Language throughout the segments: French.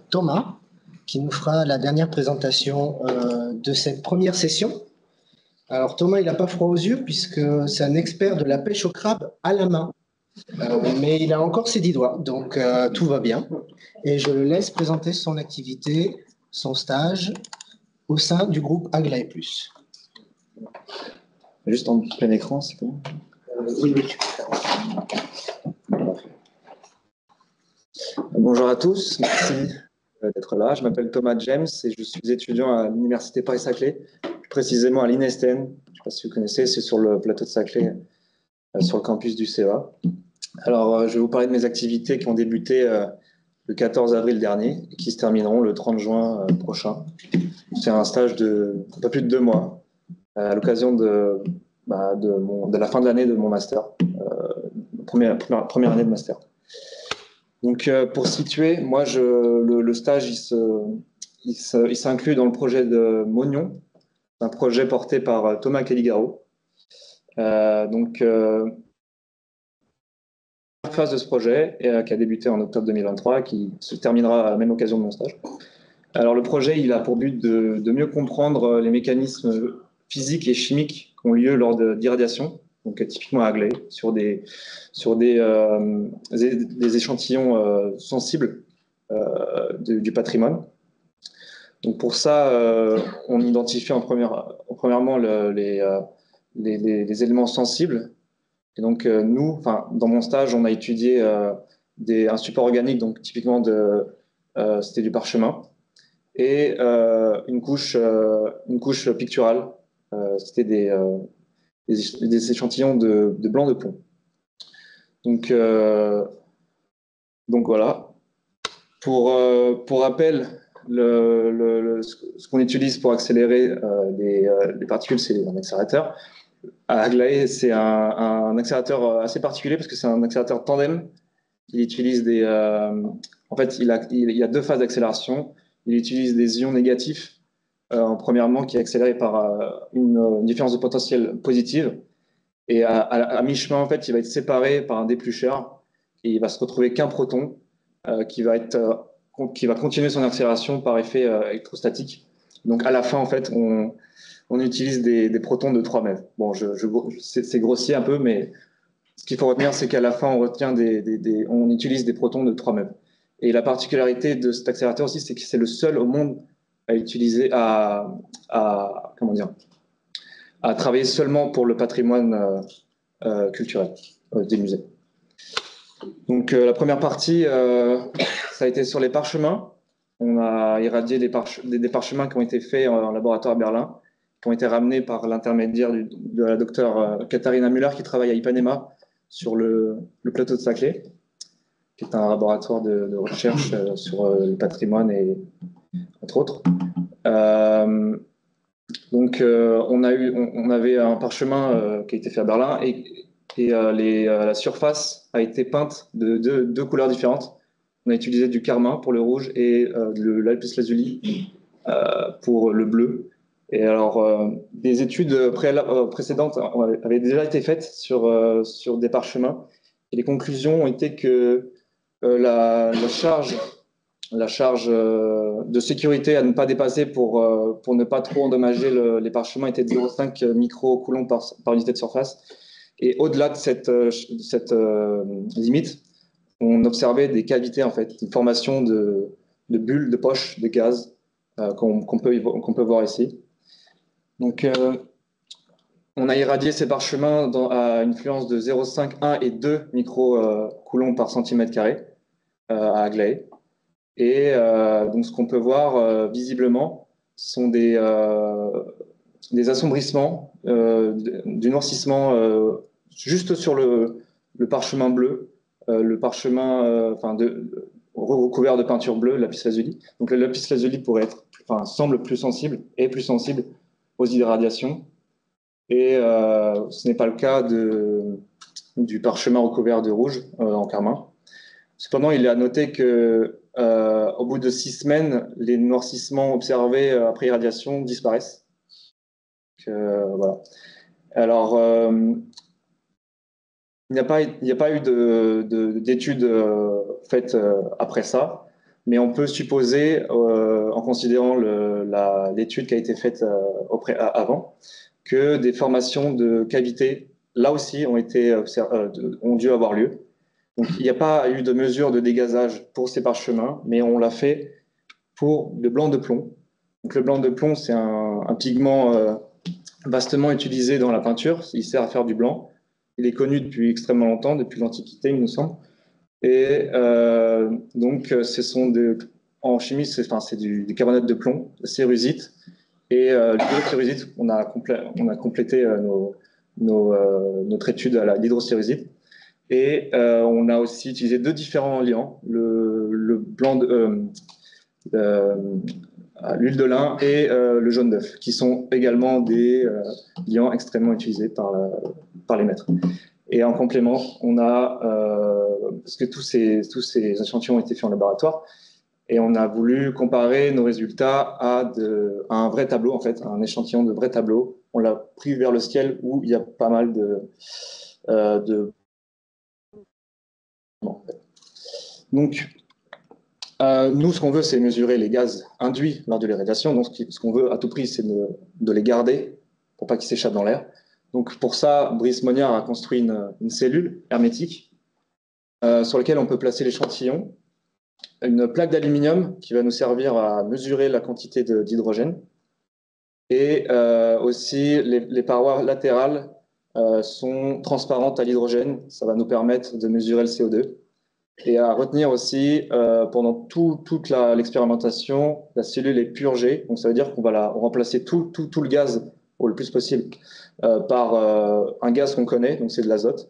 Thomas, qui nous fera la dernière présentation de cette première session. Alors Thomas, il n'a pas froid aux yeux puisque c'est un expert de la pêche au crabe à la main. Mais il a encore ses 10 doigts, donc tout va bien. Et je le laisse présenter son activité, son stage au sein du groupe Aglaé Plus. Juste en plein écran, c'est bon? Oui. Bonjour à tous, merci d'être là. Je m'appelle Thomas James et je suis étudiant à l'Université Paris-Saclay, plus précisément à l'INESTN. Je ne sais pas si vous connaissez, c'est sur le plateau de Saclay, sur le campus du CEA. Alors, je vais vous parler de mes activités qui ont débuté le 14 avril dernier et qui se termineront le 30 juin prochain. C'est un stage de un peu plus de 2 mois à l'occasion de la fin de l'année de mon master, première année de master. Donc, pour situer, moi, le stage, il s'inclut dans le projet de Mognon, un projet porté par Thomas Caligaro. Phase de ce projet qui a débuté en octobre 2023, qui se terminera à la même occasion de mon stage. Alors, le projet, il a pour but de mieux comprendre les mécanismes physiques et chimiques qui ont lieu lors d'irradiation, donc typiquement à Aglaé, sur des échantillons sensibles du patrimoine. Donc pour ça, on identifie premièrement les éléments sensibles. Et donc nous, dans mon stage, on a étudié un support organique, donc typiquement c'était du parchemin, et une couche picturale, c'était des échantillons de blanc de plomb. Donc voilà. Pour rappel, ce qu'on utilise pour accélérer les particules, c'est un accélérateur. À Aglaé, c'est un accélérateur assez particulier parce que c'est un accélérateur tandem. Il utilise en fait, il y a 2 phases d'accélération. Il utilise des ions négatifs, premièrement, qui est accéléré par une différence de potentiel positive. Et à mi-chemin, en fait, il va être séparé par un déplucheur et il va se retrouver qu'un proton qui va continuer son accélération par effet électrostatique. Donc à la fin, en fait, on utilise des protons de 3 mètres. Bon, c'est grossier un peu, mais ce qu'il faut retenir, c'est qu'à la fin, on utilise des protons de 3 mètres. Et la particularité de cet accélérateur aussi, c'est que c'est le seul au monde à utiliser, à travailler seulement pour le patrimoine culturel des musées. Donc la première partie, ça a été sur les parchemins. On a irradié des parchemins qui ont été faits en laboratoire à Berlin, qui ont été ramenés par l'intermédiaire de la docteure Katharina Müller, qui travaille à Ipanema sur le plateau de Saclay, qui est un laboratoire de recherche sur le patrimoine et entre autres. Donc on avait un parchemin qui a été fait à Berlin et la surface a été peinte de 2 couleurs différentes. On a utilisé du carmin pour le rouge et de lapis lazuli pour le bleu. Et alors, des études précédentes avaient déjà été faites sur des parchemins. Et les conclusions ont été que la charge de sécurité à ne pas dépasser pour ne pas trop endommager les parchemins était de 0,5 microcoulombs par unité de surface. Et au-delà de cette limite, on observait des cavités, en fait, une formation de bulles, de poches de gaz qu'on peut voir ici. Donc, on a irradié ces parchemins à une fluence de 0,5, 1 et 2 microcoulombs par centimètre carré à Aglaé. Et donc, ce qu'on peut voir visiblement sont des assombrissements, du noircissement juste sur le parchemin bleu, le parchemin recouvert de peinture bleue, lapis lazuli. Donc le lapis lazuli semble plus sensible aux irradiations. Et ce n'est pas le cas du parchemin recouvert de rouge en carmin. Cependant, il est à noter que au bout de 6 semaines, les noircissements observés après irradiation disparaissent. Voilà. Alors, il n'y a pas eu d'études faites après ça. mais on peut supposer, en considérant l'étude qui a été faite avant, que des formations de cavités, là aussi, ont dû avoir lieu. Donc, il n'y a pas eu de mesure de dégazage pour ces parchemins, mais on l'a fait pour le blanc de plomb. Donc, le blanc de plomb, c'est un pigment vastement utilisé dans la peinture. Il sert à faire du blanc. Il est connu depuis extrêmement longtemps, depuis l'Antiquité, il me semble. Et donc, en chimie, c'est du carbonate de plomb, de cérusite. Et l'hydrocérusite, on a complété notre étude à l'hydrocérusite. Et on a aussi utilisé 2 différents liants, le blanc l'huile de lin et le jaune d'œuf, qui sont également des liants extrêmement utilisés par les maîtres. Et en complément, on a, parce que tous ces échantillons ont été faits en laboratoire, et on a voulu comparer nos résultats à un vrai tableau, en fait, un échantillon de vrai tableau. On l'a pris vers le ciel où il y a pas mal de... Donc, nous, ce qu'on veut, c'est mesurer les gaz induits lors de l'irradiation. Donc, ce qu'on veut à tout prix, c'est de les garder pour pas qu'ils s'échappent dans l'air. Donc, pour ça, Brice Mognard a construit une cellule hermétique sur laquelle on peut placer l'échantillon, une plaque d'aluminium qui va nous servir à mesurer la quantité d'hydrogène, et aussi les parois latérales sont transparentes à l'hydrogène. Ça va nous permettre de mesurer le CO2. Et à retenir aussi, pendant toute l'expérimentation, la cellule est purgée. Donc ça veut dire qu'on va remplacer tout le gaz, ou le plus possible, par un gaz qu'on connaît, donc c'est de l'azote.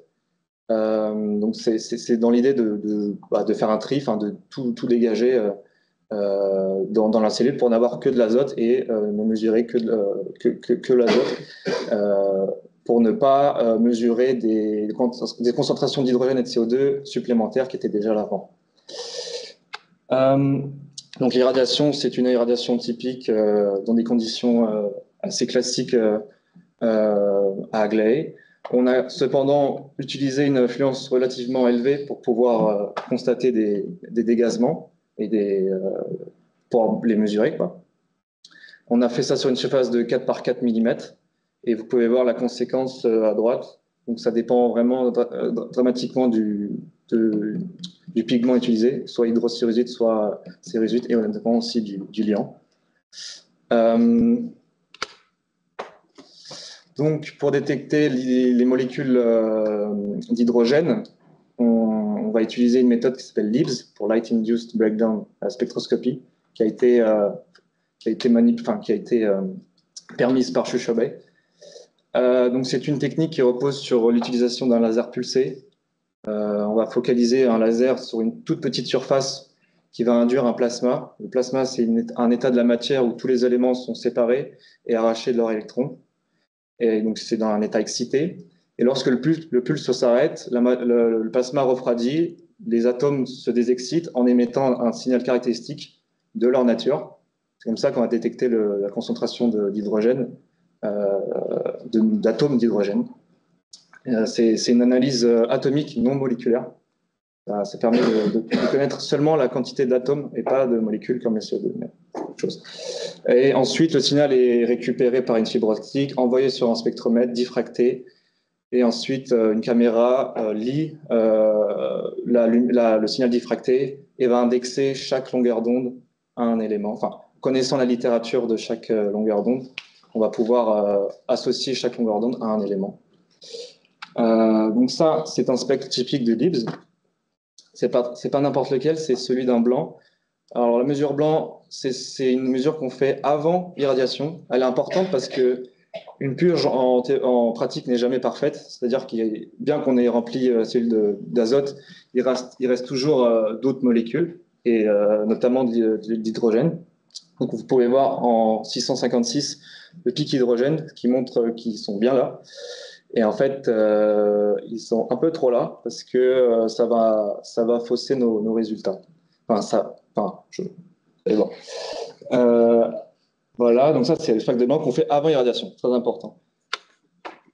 Donc c'est dans l'idée de faire un tri, de tout dégager dans la cellule pour n'avoir que de l'azote et ne mesurer que l'azote. Pour ne pas mesurer des concentrations d'hydrogène et de CO2 supplémentaires qui étaient déjà là avant. Donc l'irradiation, c'est une irradiation typique dans des conditions assez classiques à Aglaé. On a cependant utilisé une influence relativement élevée pour pouvoir constater des dégazements et pour les mesurer, quoi. On a fait ça sur une surface de 4 par 4 mm. Et vous pouvez voir la conséquence à droite. Donc ça dépend vraiment dramatiquement du pigment utilisé, soit hydrocérusite, soit cérusite, et on dépend aussi du liant. Donc pour détecter les molécules d'hydrogène, on va utiliser une méthode qui s'appelle LIBS, pour Light Induced Breakdown Spectroscopy, qui a été permise par Shushabay. Donc c'est une technique qui repose sur l'utilisation d'un laser pulsé. On va focaliser un laser sur une toute petite surface qui va induire un plasma. Le plasma, c'est un état de la matière où tous les éléments sont séparés et arrachés de leurs électrons. Et donc c'est dans un état excité. Et lorsque le pulse s'arrête, le plasma refroidit, les atomes se désexcitent en émettant un signal caractéristique de leur nature. C'est comme ça qu'on va détecter la concentration d'hydrogène, d'atomes d'hydrogène. C'est une analyse atomique non moléculaire. Ça permet de connaître seulement la quantité d'atomes et pas de molécules comme le CO2. Et ensuite, le signal est récupéré par une fibre optique, envoyé sur un spectromètre, diffracté. Et ensuite, une caméra lit le signal diffracté et va indexer chaque longueur d'onde à un élément. Enfin, connaissant la littérature de chaque longueur d'onde, on va pouvoir associer chaque longueur d'onde à un élément. Donc ça, c'est un spectre typique de LIBS. C'est pas n'importe lequel, c'est celui d'un blanc. Alors la mesure blanc, c'est une mesure qu'on fait avant l'irradiation. Elle est importante parce que une purge en pratique n'est jamais parfaite. C'est-à-dire qu'il bien qu'on ait rempli la cellule d'azote, il reste toujours d'autres molécules, et notamment d'hydrogène. Donc vous pouvez voir en 656 le pic hydrogène qui montre qu'ils sont bien là. Et en fait, ils sont un peu trop là parce que ça va fausser nos résultats. C'est bon. Voilà, donc ça, c'est le spectre de blanc qu'on fait avant irradiation, très important.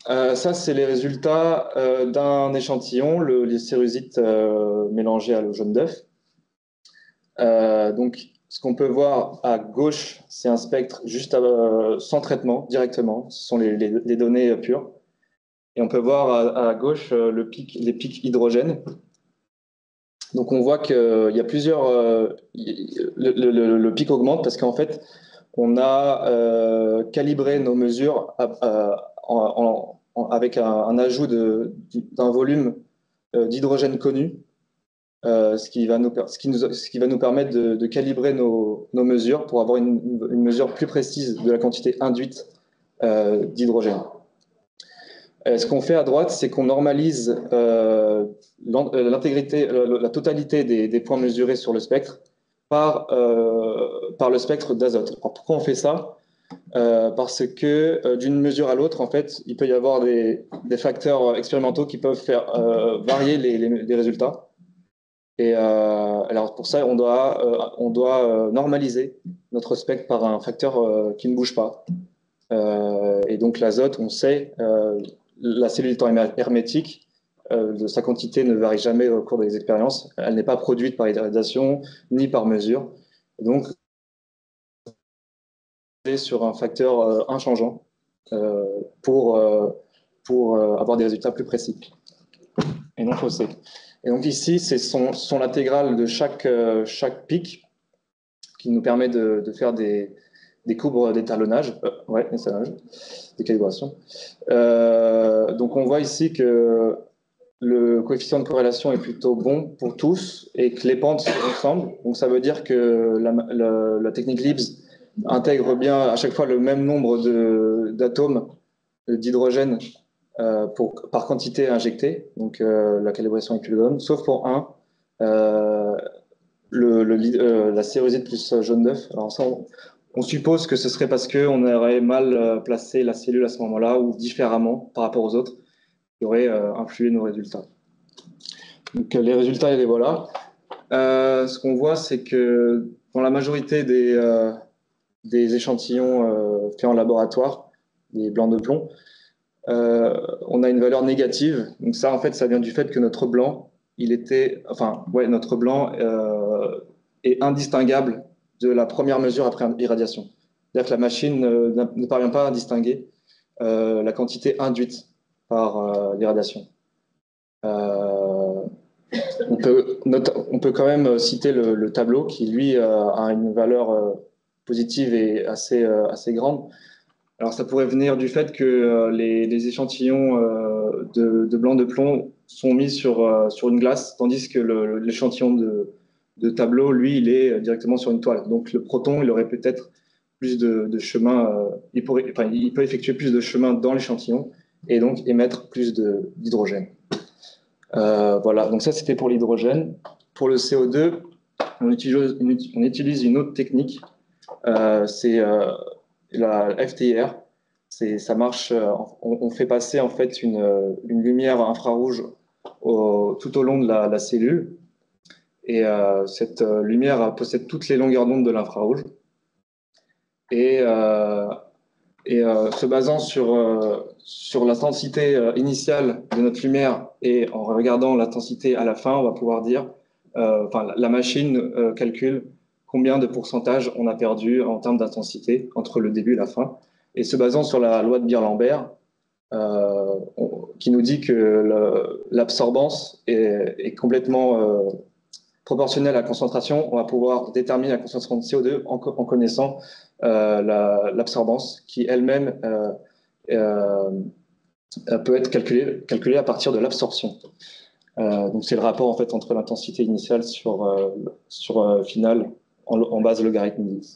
Ça, c'est les résultats d'un échantillon, les cérusites mélangés à l'eau jaune d'œuf. Donc, ce qu'on peut voir à gauche, c'est un spectre juste sans traitement, directement. Ce sont les données pures. Et on peut voir à gauche les pics hydrogène. Donc, on voit qu'il y a plusieurs. Le pic augmente parce qu'en fait, on a calibré nos mesures avec un ajout d'un volume d'hydrogène connu, ce qui va nous permettre de calibrer nos mesures pour avoir une mesure plus précise de la quantité induite d'hydrogène. Ce qu'on fait à droite, c'est qu'on normalise la totalité des points mesurés sur le spectre par le spectre d'azote. Alors pourquoi on fait ça? Parce que d'une mesure à l'autre, en fait, il peut y avoir des facteurs expérimentaux qui peuvent faire varier les résultats. Et alors pour ça, on doit normaliser notre spectre par un facteur qui ne bouge pas. Et donc l'azote, on sait, la cellule étant hermétique, sa quantité ne varie jamais au cours des expériences. Elle n'est pas produite par irradiation ni par mesure. Et donc, sur un facteur inchangeant pour avoir des résultats plus précis et non faussés. Et donc ici, c'est son l'intégrale de chaque pic qui nous permet de faire des courbes d'étalonnage, des calibrations. Donc on voit ici que le coefficient de corrélation est plutôt bon pour tous et que les pentes se ressemblent. Donc ça veut dire que la technique Libs intègre bien à chaque fois le même nombre d'atomes d'hydrogène par quantité injectée. Donc la calibration est plus bonne, sauf pour un, la cérosite plus jaune d'œuf. Alors ça, on suppose que ce serait parce qu'on aurait mal placé la cellule à ce moment-là ou différemment par rapport aux autres, qui aurait influé nos résultats. Donc les résultats, les voilà. Ce qu'on voit, c'est que dans la majorité des échantillons faits en laboratoire, des blancs de plomb, on a une valeur négative. Donc ça, en fait, ça vient du fait que notre blanc, notre blanc est indistinguable de la première mesure après irradiation. C'est-à-dire que la machine ne parvient pas à distinguer la quantité induite par l'irradiation. On peut quand même citer le tableau qui, lui, a une valeur positive et assez grande. Alors, ça pourrait venir du fait que les échantillons de blanc de plomb sont mis sur une glace, tandis que l'échantillon de tableau, lui, il est directement sur une toile. Donc, le proton, il aurait peut-être plus de chemin, il peut effectuer plus de chemin dans l'échantillon et donc émettre plus d'hydrogène. Voilà, donc ça, c'était pour l'hydrogène. Pour le CO2, on utilise une autre technique, c'est la FTIR. Ça marche, on fait passer en fait une lumière infrarouge tout au long de la cellule. Et cette lumière possède toutes les longueurs d'onde de l'infrarouge. Et se basant sur l'intensité initiale de notre lumière et en regardant l'intensité à la fin, on va pouvoir dire, la machine calcule combien de pourcentage on a perdu en termes d'intensité entre le début et la fin. Et se basant sur la loi de Beer-Lambert, qui nous dit que l'absorbance est complètement proportionnelle à la concentration, on va pouvoir déterminer la concentration de CO2 en connaissant l'absorbance, qui elle-même peut être calculée à partir de l'absorption. Donc c'est le rapport en fait entre l'intensité initiale sur finale en base logarithmique.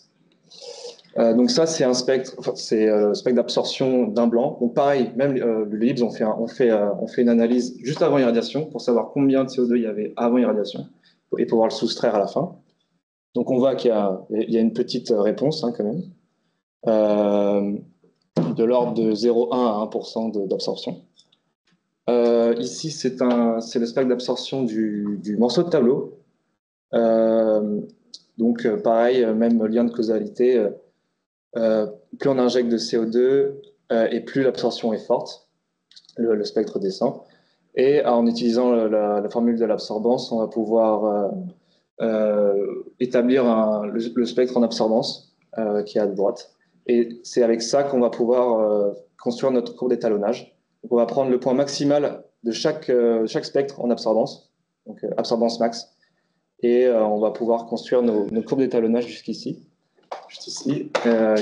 Donc ça, c'est un spectre, c'est le spectre d'absorption d'un blanc. Donc pareil, même le Libs, on fait une analyse juste avant irradiation pour savoir combien de CO2 il y avait avant irradiation et pouvoir le soustraire à la fin. Donc on voit qu'il y a une petite réponse quand même, de l'ordre de 0,1 à 1% d'absorption. Ici, c'est le spectre d'absorption du morceau de tableau. Donc pareil, même lien de causalité. Plus on injecte de CO2 et plus l'absorption est forte, le spectre descend. Et en utilisant la formule de l'absorbance, on va pouvoir établir le spectre en absorbance qui est à droite. Et c'est avec ça qu'on va pouvoir construire notre courbe d'étalonnage. Donc, on va prendre le point maximal de chaque spectre en absorbance, donc absorbance max, et on va pouvoir construire nos courbes d'étalonnage jusqu'ici, juste ici,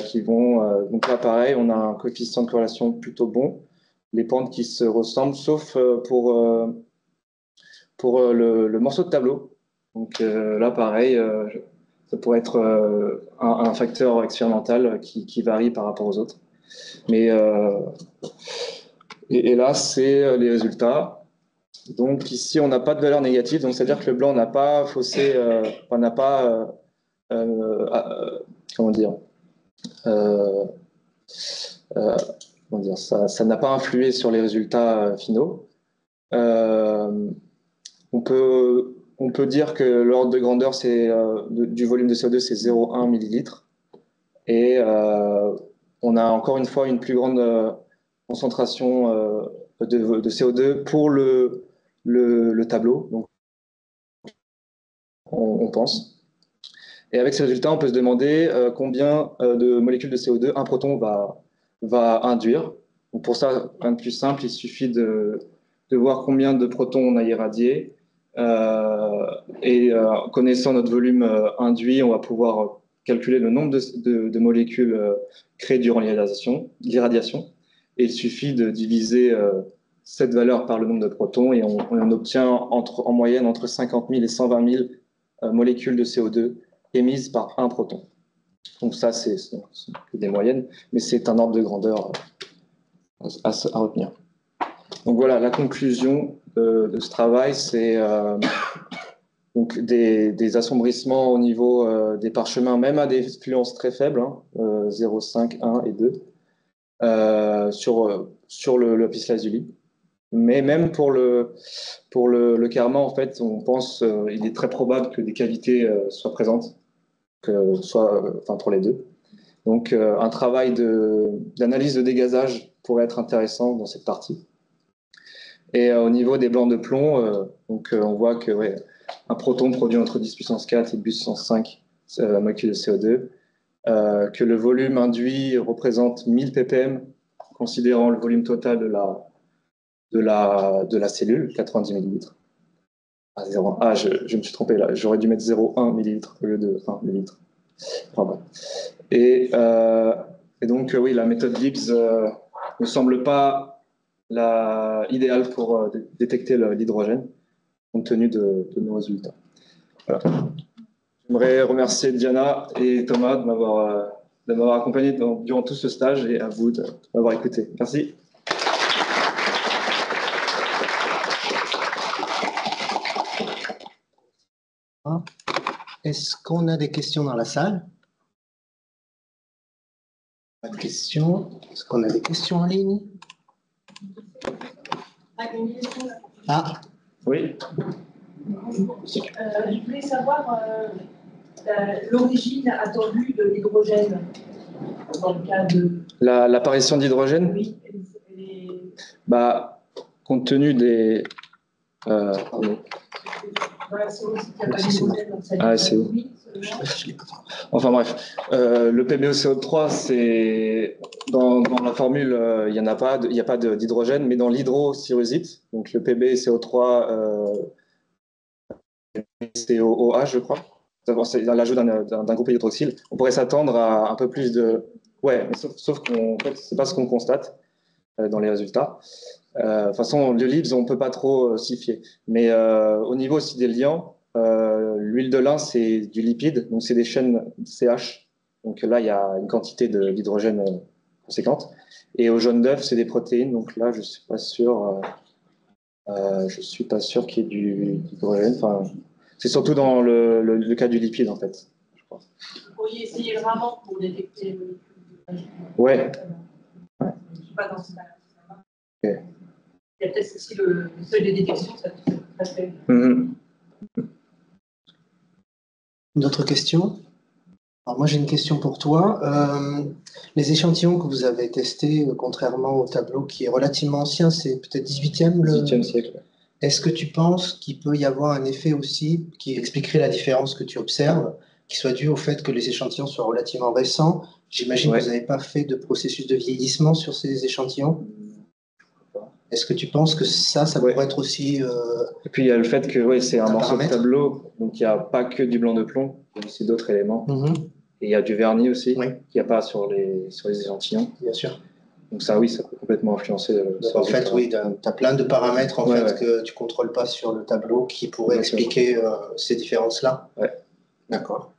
qui vont. Donc là, pareil, on a un coefficient de corrélation plutôt bon, les pentes qui se ressemblent, sauf pour le morceau de tableau. Donc là, pareil, ça pourrait être un facteur expérimental qui varie par rapport aux autres. Mais et là, c'est les résultats. Donc ici, on n'a pas de valeur négative, donc c'est-à-dire que le blanc n'a pas faussé, n'a pas, comment dire, comment dire, ça n'a pas influé sur les résultats finaux. On peut dire que l'ordre de grandeur du volume de CO2, c'est 0,1 millilitre. Et on a encore une fois une plus grande concentration de CO2 pour le tableau, donc on pense. Et avec ces résultats, on peut se demander combien de molécules de CO2 un proton va induire. Donc pour ça, rien de plus simple, il suffit de voir combien de protons on a irradié. Connaissant notre volume induit, on va pouvoir calculer le nombre de molécules créées durant l'irradiation. Et il suffit de diviser cette valeur par le nombre de protons et on obtient en moyenne entre 50 000 et 120 000 molécules de CO2 émises par un proton. Donc ça, c'est des moyennes, mais c'est un ordre de grandeur à retenir. Donc voilà, la conclusion de ce travail, c'est donc des assombrissements au niveau des parchemins, même à des fluences très faibles, 0,5, 1 et 2, sur le lapis lazuli. Mais même pour le karma, en fait, on pense il est très probable que des cavités soient présentes, pour les deux. Donc un travail d'analyse de dégazage pourrait être intéressant dans cette partie. Et au niveau des blancs de plomb, on voit que un proton produit entre 10 puissance 4 et 10 puissance 5 molécules de CO2, que le volume induit représente 1000 ppm, considérant le volume total de la cellule, 90 millilitres. Je me suis trompé là, j'aurais dû mettre 0,1 millilitre au lieu de 1 millilitre. Pardon. Et donc, oui, la méthode Gibbs ne semble pas idéale pour détecter l'hydrogène, compte tenu de nos résultats. Voilà. J'aimerais remercier Diana et Thomas de m'avoir accompagné durant tout ce stage et à vous de m'avoir écouté. Merci. Est-ce qu'on a des questions dans la salle? Pas de questions. Est-ce qu'on a des questions en ligne? Ah. Oui. Je voulais savoir l'origine attendue de l'hydrogène dans le cas de... L'apparition d'hydrogène? Oui. Compte tenu des... Enfin bref, le PbOCO3, c'est dans la formule, il n'y a pas d'hydrogène, mais dans l'hydrocyrrhusite, donc le PbCO3, COOH, je crois, c'est l'ajout d'un groupe hydroxyle, on pourrait s'attendre à un peu plus de... Ouais, mais sauf qu'en fait, c'est pas ce qu'on constate dans les résultats. De toute façon, le Gibbs, on ne peut pas trop s'y fier. Mais au niveau aussi des liants, l'huile de lin, c'est du lipide, donc c'est des chaînes CH. Donc là, il y a une quantité d'hydrogène conséquente. Et au jaune d'œuf, c'est des protéines. Donc là, je ne suis pas sûr. Je suis pas sûr qu'il y ait du hydrogène. Enfin, c'est surtout dans le cas du lipide, en fait. Je crois. Vous pourriez essayer vraiment pour détecter le... Ouais. Je ne suis pas dans ce cas-là. Okay. Il y a peut-être aussi le seuil de détection, ça fait. D'autres questions? Alors moi j'ai une question pour toi. Les échantillons que vous avez testés, contrairement au tableau qui est relativement ancien, c'est peut-être 18e, 18e siècle. est-ce que tu penses qu'il peut y avoir un effet aussi qui expliquerait la différence que tu observes, qui soit dû au fait que les échantillons soient relativement récents? J'imagine que vous n'avez pas fait de processus de vieillissement sur ces échantillons. Est-ce que tu penses que ça pourrait être aussi Et puis il y a le fait que c'est un morceau de paramètre tableau, donc il n'y a pas que du blanc de plomb, il y a aussi d'autres éléments. Et il y a du vernis aussi, Oui. qu'il n'y a pas sur les échantillons. Bien sûr. Donc ça, oui, ça peut complètement influencer. En fait, oui, tu as plein de paramètres en fait, que tu ne contrôles pas sur le tableau qui pourraient expliquer ces différences-là. Ouais. D'accord.